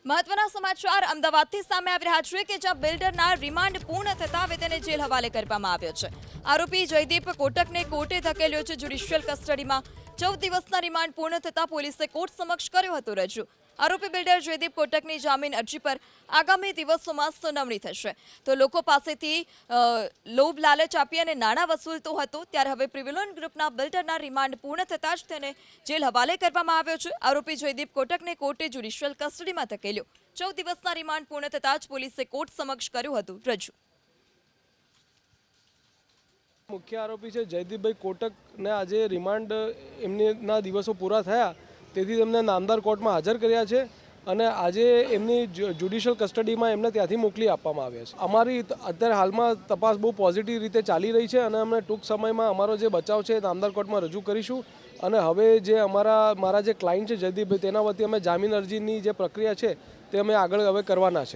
મહત્વના સમાચાર અમદાવાદથી સામે આવી રહ્યા છે કે જ્યાં બિલ્ડરના રિમાન્ડ પૂર્ણ થતા હવે તેને જેલ હવાલે કરવામાં આવ્યો છે। આરોપી જયદીપ કોટકને કોર્ટે ધકેલ્યો છે જ્યુડિશિયલ કસ્ટડીમાં। 14 દિવસના રિમાન્ડ પૂર્ણ થતા પોલીસે કોર્ટ સમક્ષ કર્યો હતો રજૂ। આરોપી બિલ્ડર જયદીપ કોટકની જામીન અરજી પર આગામી દિવસોમાં સુનાવણી થશે। તો લોકો પાસેથી લોભ લાલચ આપી અને નાણાં વસૂલતો હતો, ત્યારે હવે પ્રિવેલોન ગ્રુપના બિલ્ડરના રિમાન્ડ પૂર્ણ થતાં જ તેને જેલ હવાલે કરવામાં આવ્યો છે। આરોપી જયદીપ કોટકને કોર્ટે જ્યુડિશિયલ કસ્ટડીમાં ધકેલ્યો। 14 દિવસના રિમાન્ડ પૂર્ણ થતાં જ પોલીસે કોર્ટ સમક્ષ કર્યું હતું રજૂ। મુખ્ય આરોપી છે જયદીપભાઈ કોટકને આજે રિમાન્ડ એમના દિવસો પૂરા થયા તેથી તેમને નામદાર કોર્ટમાં હાજર કર્યા છે અને આજે એમની જ્યુડિશિયલ કસ્ટડીમાં એમને ત્યાંથી મોકલી આપવામાં આવ્યા છે। અમારી અત્યારે હાલમાં તપાસ બહુ પોઝિટિવ રીતે ચાલી રહી છે અને અમે ટૂંક સમયમાં અમારો જે બચાવ છે એ નામદાર કોર્ટમાં રજૂ કરીશું અને હવે જે મારા જે ક્લાયન્ટ છે જયદીપભાઈ તેના વતી અમે જામીન અરજીની જે પ્રક્રિયા છે તે અમે આગળ હવે કરવાના છે।